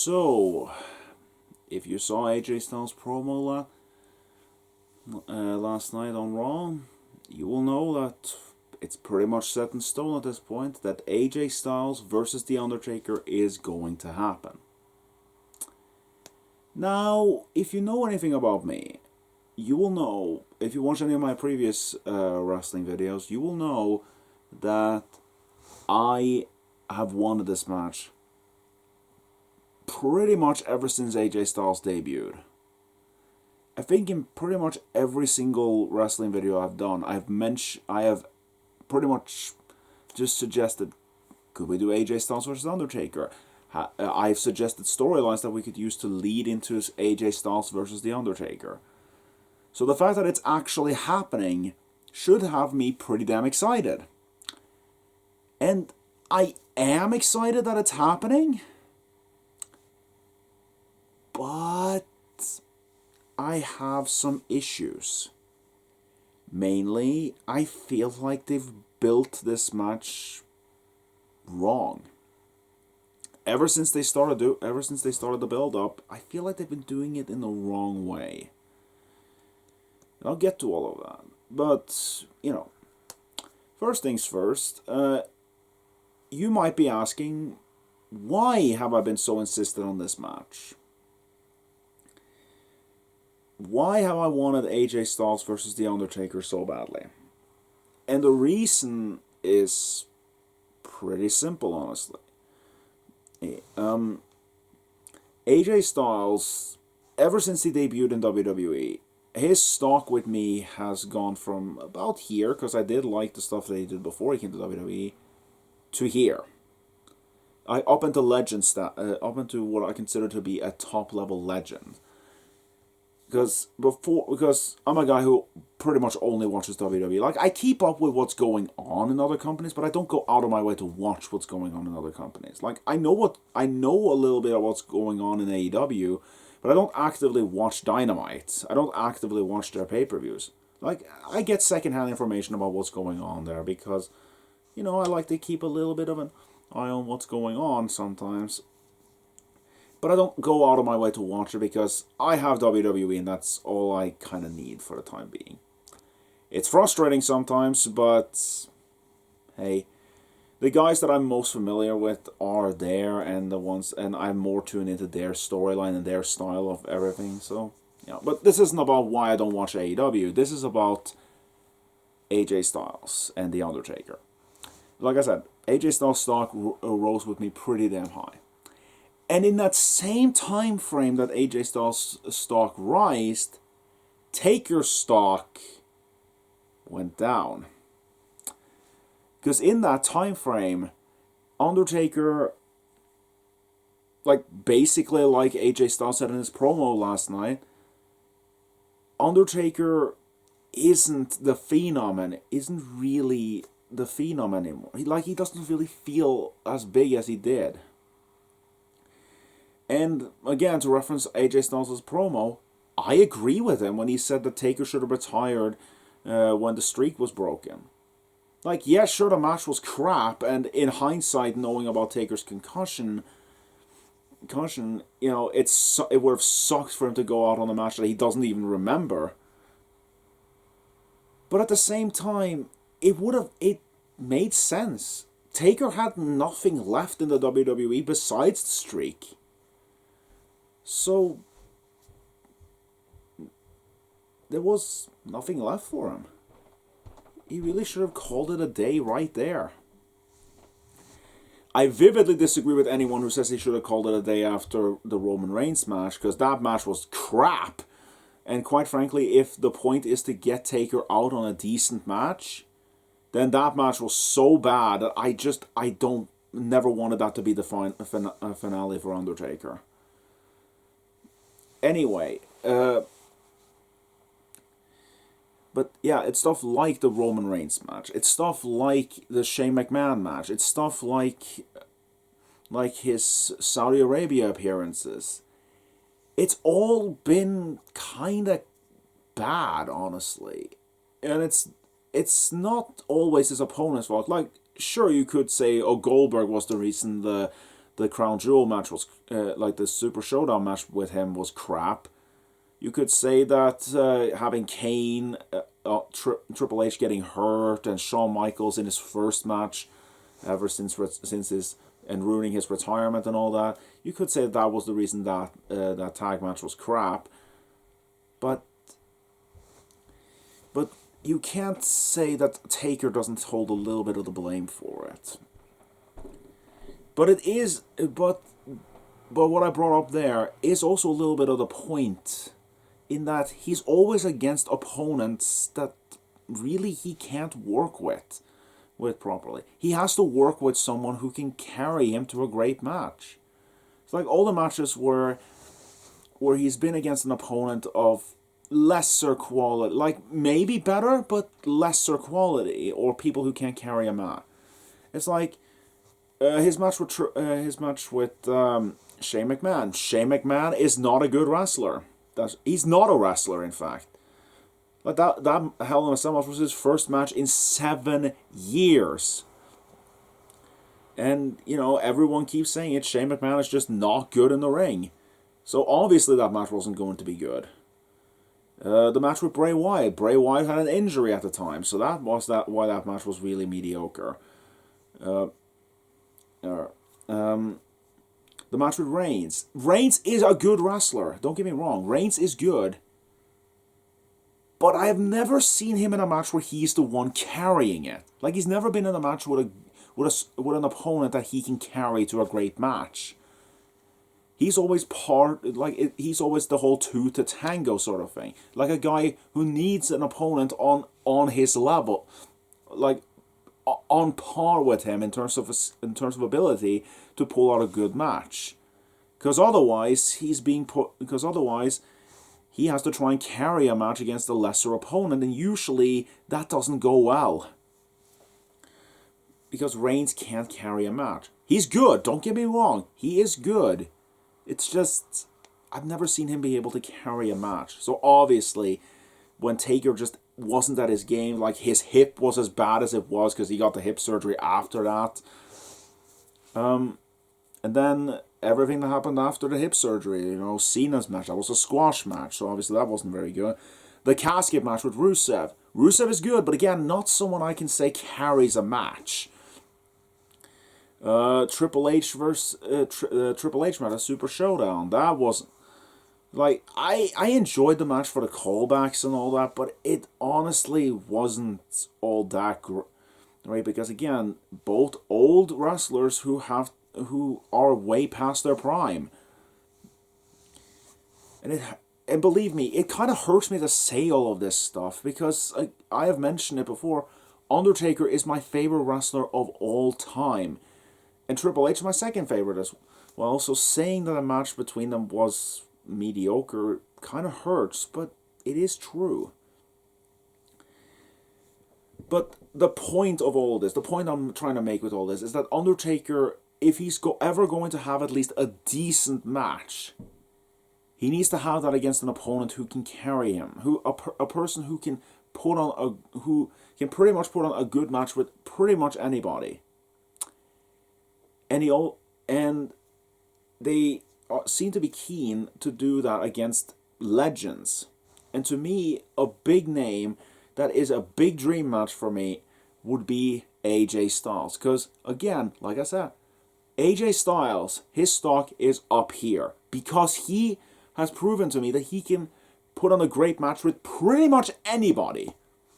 So, if you saw AJ Styles' promo last night on Raw, you will know that it's pretty much set in stone at this point that AJ Styles versus The Undertaker is going to happen. Now, if you know anything about me, you will know, if you watch any of my previous wrestling videos, you will know that I have wanted this match pretty much ever since AJ Styles debuted. I think in pretty much every single wrestling video I've done, I have pretty much just suggested, could we do AJ Styles versus Undertaker? I've suggested storylines that we could use to lead into AJ Styles versus The Undertaker. So the fact that it's actually happening should have me pretty damn excited. And I am excited that it's happening, but I have some issues. Mainly, I feel like they've built this match wrong. Ever since they started the build-up, I feel like they've been doing it in the wrong way. And I'll get to all of that. But, first things first, you might be asking, why have I been so insistent on this match? Why have I wanted AJ Styles versus The Undertaker so badly? And the reason is pretty simple, honestly. AJ Styles, ever since he debuted in WWE, his stock with me has gone from about here, because I did like the stuff that he did before he came to WWE, to here. Up into what I consider to be a top-level legend. Because I'm a guy who pretty much only watches WWE. Like, I keep up with what's going on in other companies, but I don't go out of my way to watch what's going on in other companies. Like, I know a little bit of what's going on in AEW, but I don't actively watch Dynamite. I don't actively watch their pay-per-views. Like, I get secondhand information about what's going on there because, I like to keep a little bit of an eye on what's going on sometimes. But I don't go out of my way to watch it because I have WWE and that's all I kind of need for the time being. It's frustrating sometimes, but hey, the guys that I'm most familiar with are there, and I'm more tuned into their storyline and their style of everything. So, but this isn't about why I don't watch AEW. This is about AJ Styles and The Undertaker. Like I said, AJ Styles' stock rose with me pretty damn high. And in that same time frame that AJ Styles' stock rised, Taker's stock went down. Because in that time frame, Undertaker, basically like AJ Styles said in his promo last night, Undertaker isn't really the Phenom anymore. He doesn't really feel as big as he did. And again, to reference AJ Styles' promo, I agree with him when he said that Taker should have retired when the streak was broken. Yeah, sure, the match was crap, and in hindsight, knowing about Taker's concussion, it would have sucked for him to go out on a match that he doesn't even remember. But at the same time, it made sense. Taker had nothing left in the WWE besides the streak. So, there was nothing left for him. He really should have called it a day right there. I vividly disagree with anyone who says he should have called it a day after the Roman Reigns match, because that match was crap. And quite frankly, if the point is to get Taker out on a decent match, then that match was so bad that I never wanted that to be the finale for Undertaker. Anyway, but yeah, it's stuff like the Roman Reigns match. It's stuff like the Shane McMahon match. It's stuff like his Saudi Arabia appearances. It's all been kind of bad, honestly. And it's not always his opponent's fault. Sure, you could say, Goldberg was the reason the the Crown Jewel match was, like the Super Showdown match with him was crap. You could say that having Kane, Triple H getting hurt, and Shawn Michaels in his first match ever since his and ruining his retirement and all that. You could say that was the reason that that tag match was crap. But you can't say that Taker doesn't hold a little bit of the blame for it. But it is, but what I brought up there is also a little bit of the point, in that he's always against opponents that really he can't work with properly. He has to work with someone who can carry him to a great match. It's like all the matches where he's been against an opponent of lesser quality, like maybe better, but lesser quality, or people who can't carry a match. It's like his match with Shane McMahon. Shane McMahon is not a good wrestler. He's not a wrestler, in fact. Like that Hell in a Cell match was his first match in 7 years. And, you know, everyone keeps saying it. Shane McMahon is just not good in the ring. So obviously that match wasn't going to be good. The match with Bray Wyatt. Bray Wyatt had an injury at the time, so that was why that match was really mediocre. The match with Reigns. Reigns is a good wrestler. Don't get me wrong. Reigns is good. But I have never seen him in a match where he's the one carrying it. Like, he's never been in a match with an opponent that he can carry to a great match. He's always he's always the whole two to tango sort of thing. Like a guy who needs an opponent on his level, like on par with him in terms of ability to pull out a good match. Because otherwise he has to try and carry a match against a lesser opponent, and usually that doesn't go well. Because Reigns can't carry a match. He's good, don't get me wrong. He is good. It's just, I've never seen him be able to carry a match. So obviously, when Taker just wasn't at his game, like his hip was as bad as it was because he got the hip surgery after that. And then everything that happened after the hip surgery, you know, Cena's match, that was a squash match, so obviously that wasn't very good. The casket match with Rusev. Rusev is good, but again, not someone I can say carries a match. Triple H versus Triple H match, a Super Showdown. That was, like, I enjoyed the match for the callbacks and all that, but it honestly wasn't all that great, right? Because again, both old wrestlers who are way past their prime, and believe me, it kind of hurts me to say all of this stuff because I have mentioned it before. Undertaker is my favorite wrestler of all time. And Triple H is my second favorite as well. So saying that a match between them was mediocre kind of hurts, but it is true. But the point of all this, the point I'm trying to make with all this, is that Undertaker, if he's ever going to have at least a decent match, he needs to have that against an opponent who can carry him, a person who can pretty much put on a good match with pretty much anybody. And they seem to be keen to do that against legends. And to me, a big name that is a big dream match for me would be AJ Styles. Because, again, like I said, AJ Styles, his stock is up here. Because he has proven to me that he can put on a great match with pretty much anybody.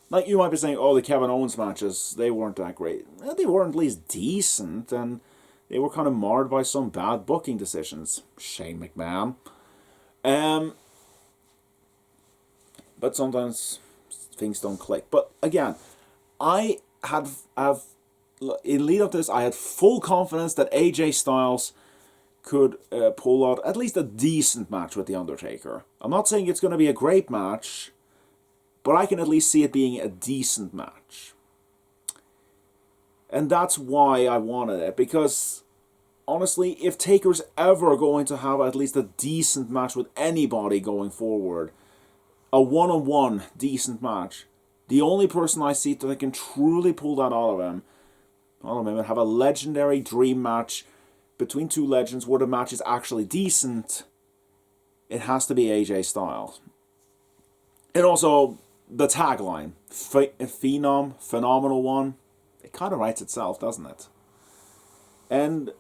Like, you might be saying, oh, the Kevin Owens matches, they weren't that great. Well, they were at least decent, and they were kind of marred by some bad booking decisions. Shane McMahon. But sometimes things don't click. But again, in lead up to this, I had full confidence that AJ Styles could pull out at least a decent match with The Undertaker. I'm not saying it's going to be a great match, but I can at least see it being a decent match. And that's why I wanted it, because honestly, if Taker's ever going to have at least a decent match with anybody going forward, a one-on-one decent match, the only person I see that can truly pull that out of him and have a legendary dream match between two legends where the match is actually decent, it has to be AJ Styles. And also, the tagline, Phenom, Phenomenal One, it kind of writes itself, doesn't it? And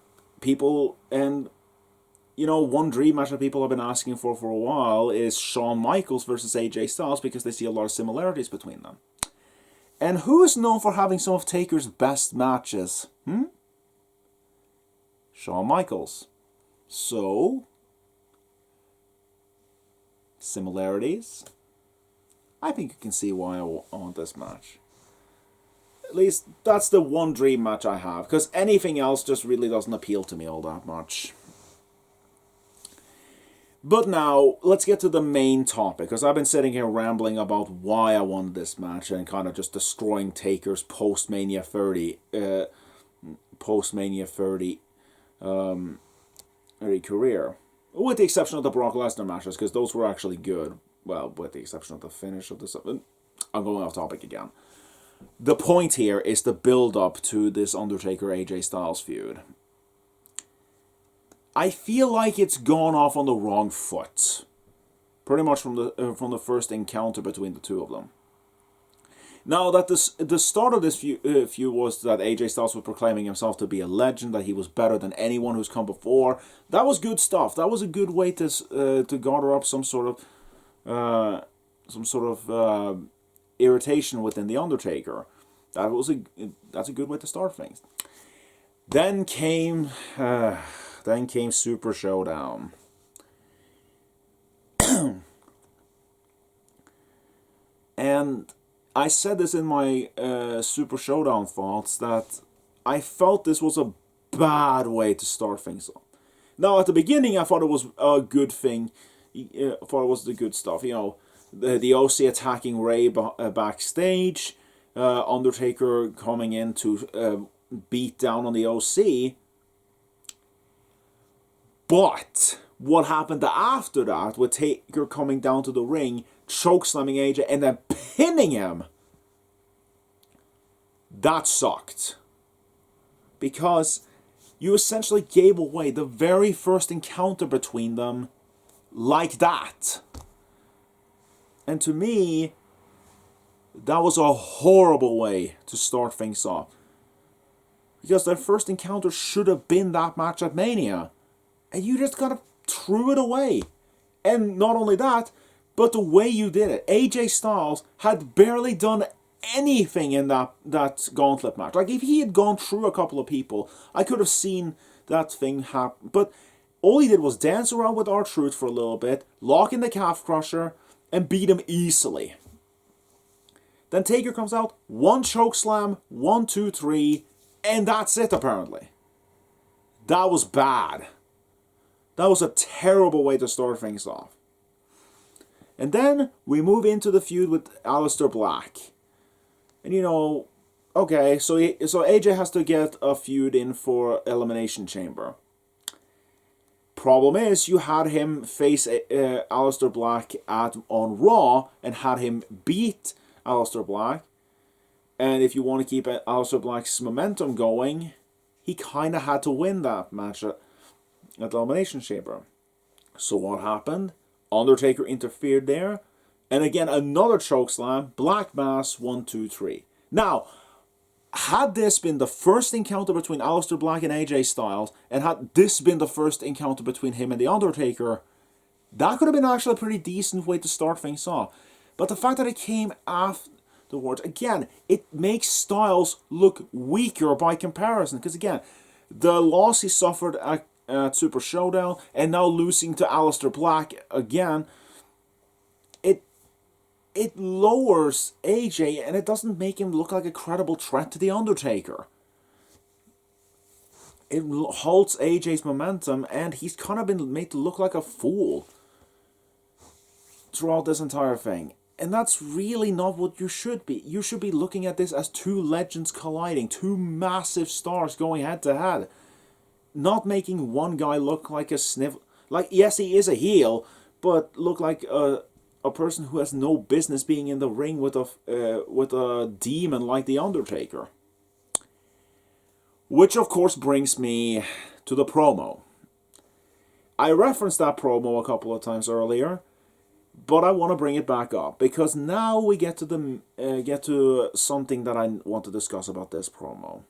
one dream match that people have been asking for a while is Shawn Michaels versus AJ Styles, because they see a lot of similarities between them. And who is known for having some of Taker's best matches? Shawn Michaels. So, similarities? I think you can see why I want this match. At least, that's the one dream match I have, because anything else just really doesn't appeal to me all that much. But now, let's get to the main topic, because I've been sitting here rambling about why I wanted this match and kind of just destroying Taker's post-Mania 30 career. With the exception of the Brock Lesnar matches, because those were actually good. Well, with the exception of the finish of this. I'm going off topic again. The point here is the build-up to this Undertaker-AJ Styles feud. I feel like it's gone off on the wrong foot. Pretty much from the first encounter between the two of them. Now, that the start of this feud was that AJ Styles was proclaiming himself to be a legend, that he was better than anyone who's come before. That was good stuff. That was a good way to garner up some sort of irritation within the Undertaker. That's a good way to start things. Then came Super Showdown. And I said this in my Super Showdown thoughts, that I felt this was a bad way to start things off. Now, at the beginning, I thought it was a good thing. I thought it was the good stuff. The OC attacking Ray backstage. Undertaker coming in to beat down on the OC. But what happened after that, with Taker coming down to the ring, chokeslamming AJ, and then pinning him, that sucked. Because you essentially gave away the very first encounter between them like that. And to me, that was a horrible way to start things off. Because their first encounter should have been that match at Mania. And you just kind of threw it away. And not only that, but the way you did it. AJ Styles had barely done anything in that gauntlet match. Like, if he had gone through a couple of people, I could have seen that thing happen. But all he did was dance around with R-Truth for a little bit, lock in the calf crusher, and beat him easily. Then Taker comes out, one choke slam, 1, 2, 3, and that's it apparently. That was bad. That was a terrible way to start things off. And then we move into the feud with Aleister Black. And okay, so AJ has to get a feud in for Elimination Chamber. Problem is, you had him face Aleister Black on Raw and had him beat Aleister Black. And if you want to keep Aleister Black's momentum going, he kind of had to win that match at the Elimination Chamber. So what happened? Undertaker interfered there. And again, another chokeslam. Black Mass, 1, 2, 3. Now, had this been the first encounter between Aleister Black and AJ Styles, and had this been the first encounter between him and The Undertaker, that could have been actually a pretty decent way to start things off. But the fact that it came afterwards, again, it makes Styles look weaker by comparison. Because again, the loss he suffered at Super Showdown, and now losing to Aleister Black again, it lowers AJ, and it doesn't make him look like a credible threat to The Undertaker. It halts AJ's momentum, and he's kind of been made to look like a fool throughout this entire thing. And that's really not what you should be. You should be looking at this as two legends colliding, two massive stars going head to head. Not making one guy look like a snivel. Like, yes, he is a heel, but look like a person who has no business being in the ring with a demon like The Undertaker. Which, of course, brings me to the promo. I referenced that promo a couple of times earlier, but I want to bring it back up because now we get to something that I want to discuss about this promo.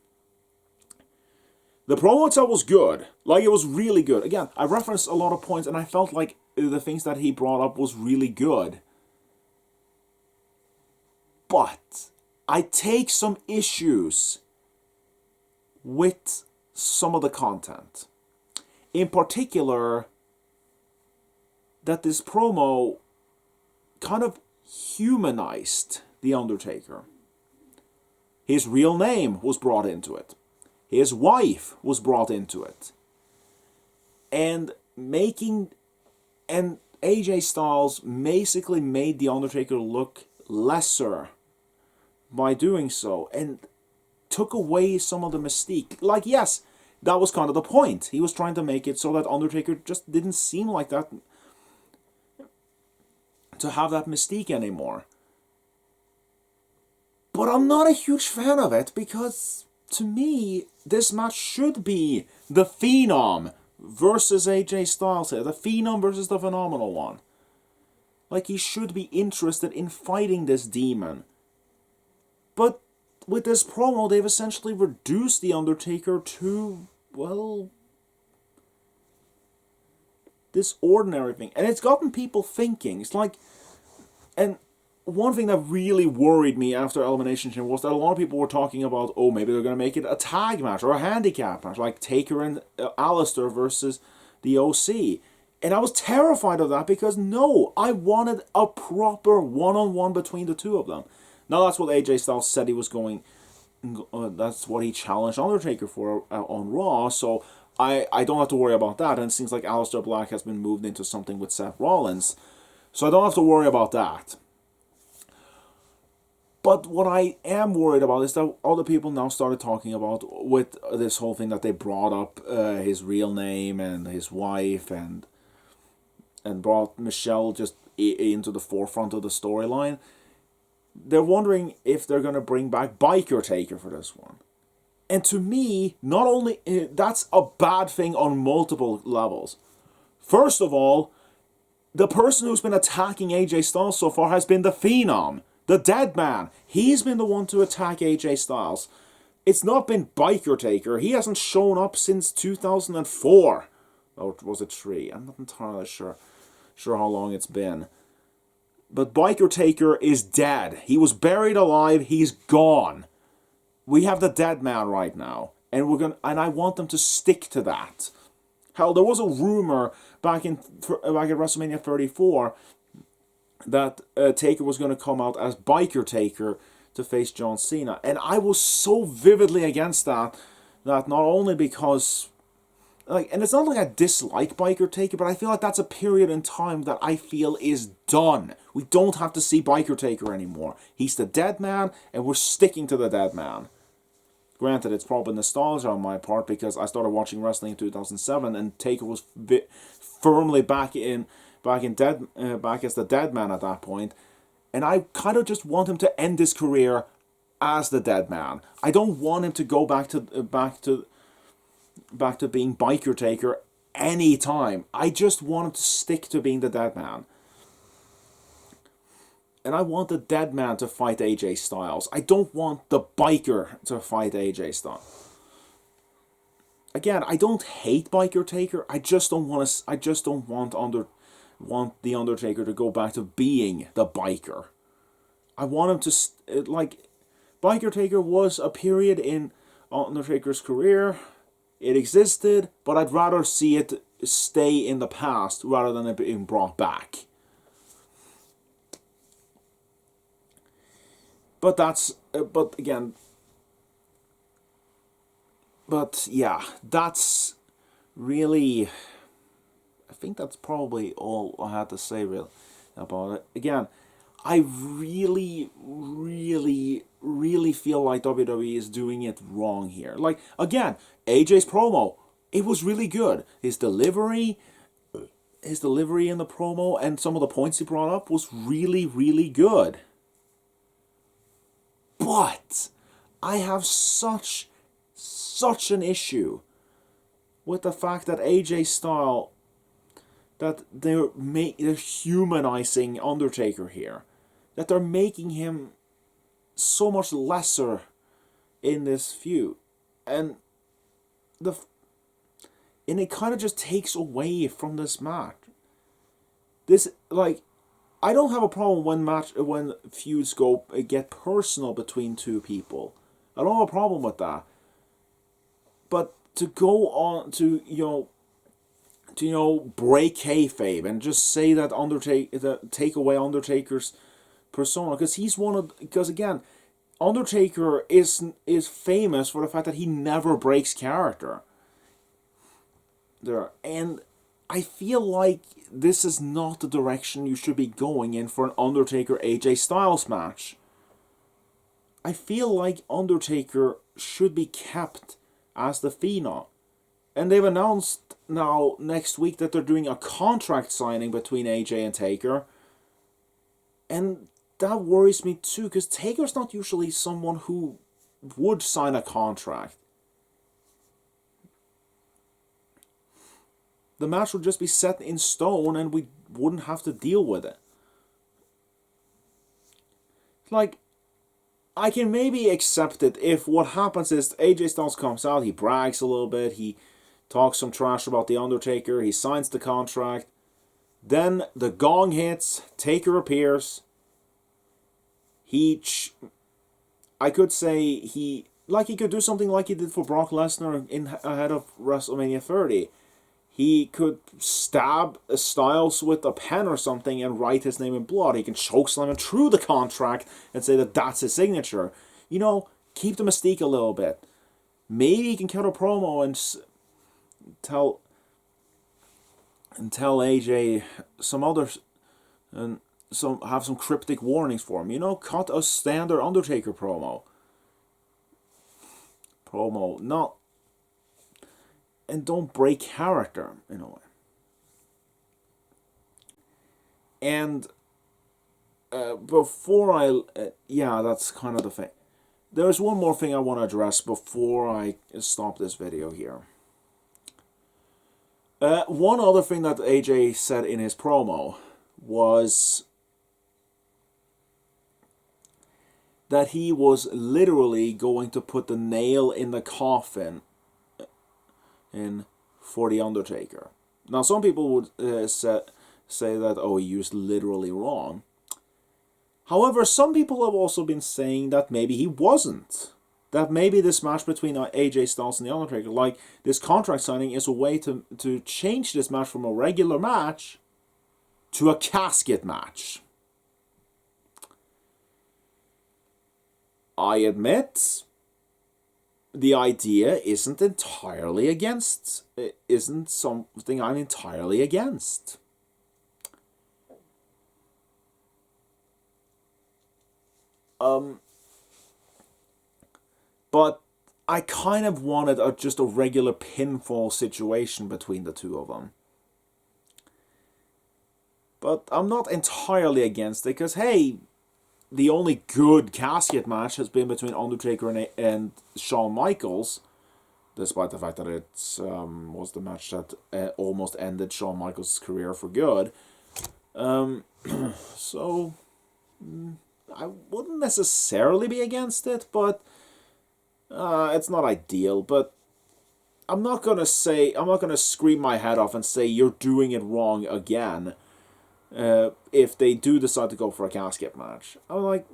The promo itself was good. Like, it was really good. Again, I referenced a lot of points, and I felt like the things that he brought up was really good. But I take some issues with some of the content. In particular, that this promo kind of humanized The Undertaker. His real name was brought into it. His wife was brought into it. And AJ Styles basically made The Undertaker look lesser by doing so, and took away some of the mystique. Like, yes, that was kind of the point. He was trying to make it so that Undertaker just didn't seem like that, to have that mystique anymore. But I'm not a huge fan of it, because to me, this match should be the Phenom versus AJ Styles here. The Phenom versus the Phenomenal One. Like, he should be interested in fighting this demon. But with this promo, they've essentially reduced The Undertaker to, well, this ordinary thing. And it's gotten people thinking. It's like, and one thing that really worried me after Elimination Chamber was that a lot of people were talking about, oh, maybe they're going to make it a tag match or a handicap match, like Taker and Alistair versus the OC. And I was terrified of that because, no, I wanted a proper one-on-one between the two of them. Now, that's what AJ Styles said he was going, that's what he challenged Undertaker for on Raw, so I don't have to worry about that. And it seems like Aleister Black has been moved into something with Seth Rollins, so I don't have to worry about that. But what I am worried about is that other people now started talking about, with this whole thing that they brought up his real name and his wife, and brought Michelle just into the forefront of the storyline. They're wondering if they're going to bring back Biker Taker for this one. And to me, not only, that's a bad thing on multiple levels. First of all, the person who's been attacking AJ Styles so far has been the Phenom, the Dead Man. He's been the one to attack AJ Styles. It's not been Biker Taker. He hasn't shown up since 2004. Or was it 3? I'm not entirely sure how long it's been. But Biker Taker is dead. He was buried alive. He's gone. We have the Dead Man right now, and I want them to stick to that. Hell, there was a rumor back at WrestleMania 34 that Taker was going to come out as Biker Taker to face John Cena, and I was so vividly against that not only because, like, and it's not like I dislike Biker Taker, but I feel like that's a period in time that I feel is done. We don't have to see Biker Taker anymore. He's the Dead Man, and we're sticking to the Dead Man. Granted, it's probably nostalgia on my part because I started watching wrestling in 2007, and Taker was firmly back as the Dead Man at that point, and I kind of just want him to end his career as the Dead Man. I don't want him to go back to being Biker Taker anytime. I just want him to stick to being the Dead Man. And I want the Dead Man to fight AJ Styles. I don't want the Biker to fight AJ Styles. Again, I don't hate Biker Taker. I just don't want the Undertaker to go back to being the Biker. I want him to Biker Taker was a period in Undertaker's career. It existed, but I'd rather see it stay in the past rather than it being brought back. But yeah, that's really, I think that's probably all I had to say really about it. Again, I really, really, really feel like WWE is doing it wrong here. Like, again, AJ's promo, it was really good. His delivery in the promo and some of the points he brought up was really, really good. But I have such an issue with the fact that AJ Styles, that they're humanizing Undertaker here, that they're making him so much lesser in this feud, and the and it kind of just takes away from this match. This, like, I don't have a problem when feuds get personal between two people. I don't have a problem with that. But to go on to break kayfabe and just say that take away Undertaker's persona, because again, Undertaker is famous for the fact that he never breaks character. And I feel like this is not the direction you should be going in for an Undertaker AJ Styles match. I feel like Undertaker should be kept as the Phenom. And they've announced now next week that they're doing a contract signing between AJ and Taker. And that worries me too, because Taker's not usually someone who would sign a contract. The match would just be set in stone and we wouldn't have to deal with it. Like, I can maybe accept it if what happens is AJ Styles comes out, he brags a little bit, he talks some trash about The Undertaker, he signs the contract, then the gong hits, Taker appears, I could say he could do something like he did for Brock Lesnar ahead of WrestleMania 30. He could stab Styles with a pen or something and write his name in blood. He can chokeslam him through the contract and say that that's his signature. Keep the mystique a little bit. Maybe he can cut a promo and tell AJ some others and have some cryptic warnings for him. Cut a standard Undertaker promo. Not. And don't break character in a way. And that's kind of the thing. There's one more thing I want to address before I stop this video here. One other thing that AJ said in his promo was that he was literally going to put the nail in the coffin for The Undertaker. Now, some people would say that, he used literally wrong. However, some people have also been saying that maybe he wasn't. That maybe this match between AJ Styles and The Undertaker, like this contract signing, is a way to change this match from a regular match to a casket match. I admit, the idea isn't something I'm entirely against. But I kind of wanted just a regular pinfall situation between the two of them. But I'm not entirely against it, because hey, the only good casket match has been between Undertaker and Shawn Michaels, despite the fact that it was the match that almost ended Shawn Michaels' career for good. So I wouldn't necessarily be against it, but it's not ideal. But I'm not gonna scream my head off and say you're doing it wrong again. If they do decide to go for a casket match, I'm like,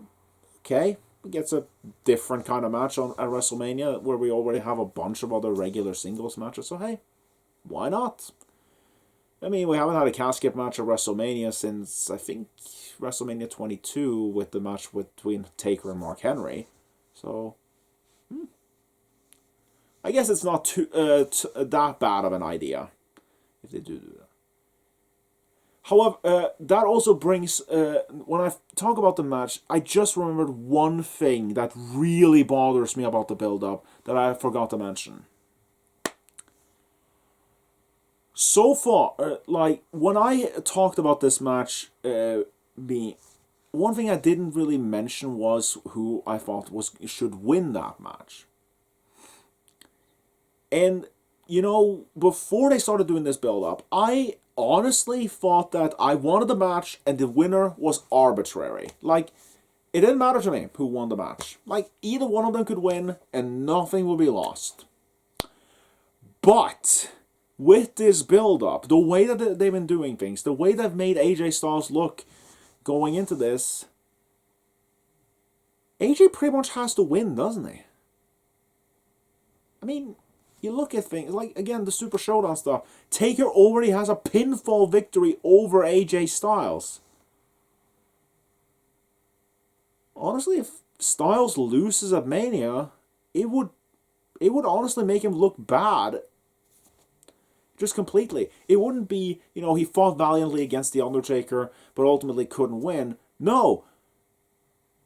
okay, it gets a different kind of match at WrestleMania where we already have a bunch of other regular singles matches. So hey, why not? I mean, we haven't had a casket match at WrestleMania since I think WrestleMania 22 with the match between Taker and Mark Henry. So I guess it's not that bad of an idea if they do that. However, that also brings, when I talk about the match, I just remembered one thing that really bothers me about the build-up that I forgot to mention. So far, when I talked about this match one thing I didn't really mention was who I thought should win that match. And before they started doing this build up, I honestly thought that I wanted the match and the winner was arbitrary. Like, it didn't matter to me who won the match. Like, either one of them could win and nothing would be lost. But with this build up, the way that they've been doing things, the way they've made AJ Styles look going into this, AJ pretty much has to win, doesn't he? I mean, you look at things like, again, the Super Showdown stuff. Taker already has a pinfall victory over AJ Styles. Honestly, if Styles loses at Mania, it would honestly make him look bad. Just completely. It wouldn't be, he fought valiantly against The Undertaker, but ultimately couldn't win. No.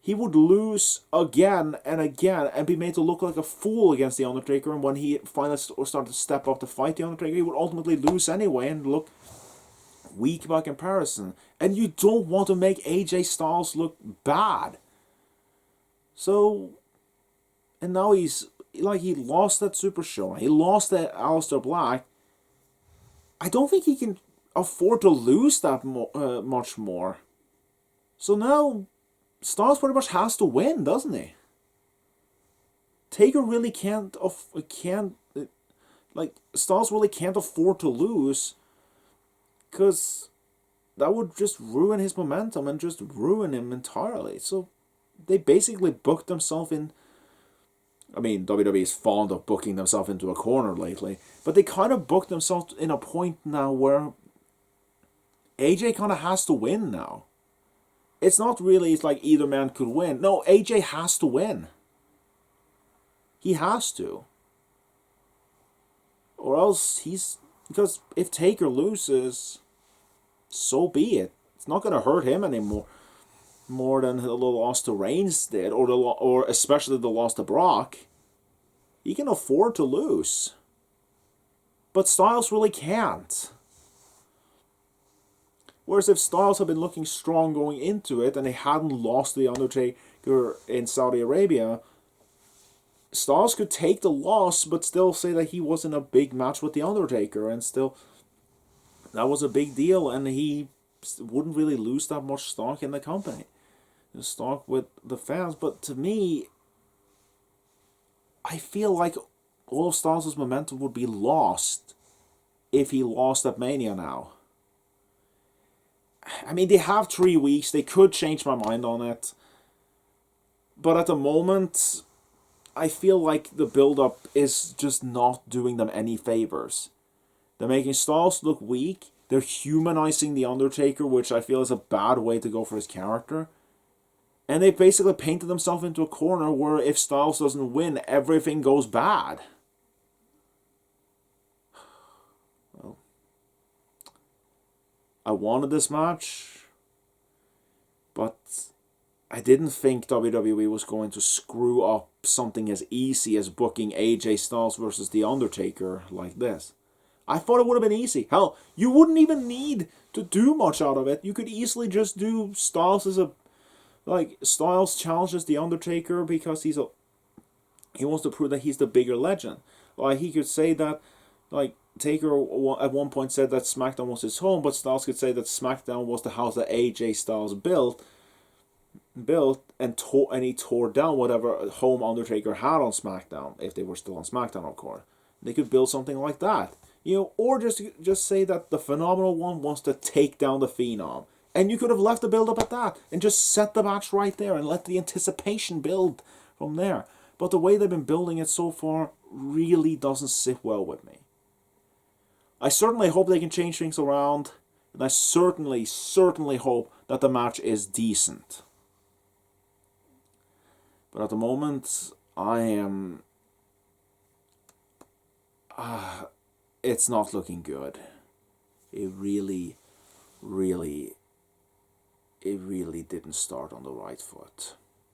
He would lose again and again and be made to look like a fool against The Undertaker. And when he finally started to step up to fight The Undertaker, he would ultimately lose anyway and look weak by comparison. And you don't want to make AJ Styles look bad. So, and now he lost that Super Show. He lost that Aleister Black. I don't think he can afford to lose that much more. So now, Styles pretty much has to win, doesn't he? Taker really Styles really can't afford to lose, because that would just ruin his momentum and just ruin him entirely. So they basically booked themselves in. I mean, WWE is fond of booking themselves into a corner lately, but they kind of booked themselves in a point now where AJ kind of has to win now. It's not really, it's like either man could win. No, AJ has to win. He has to. Or else because if Taker loses, so be it. It's not going to hurt him anymore. More than the loss to Reigns did, or especially the loss to Brock. He can afford to lose. But Styles really can't. Whereas if Styles had been looking strong going into it and they hadn't lost the Undertaker in Saudi Arabia, Styles could take the loss but still say that he was in a big match with the Undertaker, and still that was a big deal, and he wouldn't really lose that much stock in the company. Stock with the fans. But to me, I feel like all of Styles' momentum would be lost if he lost at Mania now. I mean, they have 3 weeks. They could change my mind on it. But at the moment, I feel like the build-up is just not doing them any favors. They're making Styles look weak. They're humanizing The Undertaker, which I feel is a bad way to go for his character. And they basically painted themselves into a corner where if Styles doesn't win, everything goes bad. Well, I wanted this match, but I didn't think WWE was going to screw up something as easy as booking AJ Styles versus The Undertaker like this. I thought it would have been easy. Hell, you wouldn't even need to do much out of it. You could easily just do Styles as Styles challenges The Undertaker because he wants to prove that he's the bigger legend. Like, he could say that, Taker at one point said that SmackDown was his home, but Styles could say that SmackDown was the house that AJ Styles built and he tore down whatever home Undertaker had on SmackDown, if they were still on SmackDown, of course. They could build something like that. Or just say that the Phenomenal One wants to take down the Phenom. And you could have left the build-up at that and just set the match right there and let the anticipation build from there. But the way they've been building it so far really doesn't sit well with me. I certainly hope they can change things around. And I certainly hope that the match is decent. But at the moment, I am... it's not looking good. It really didn't start on the right foot.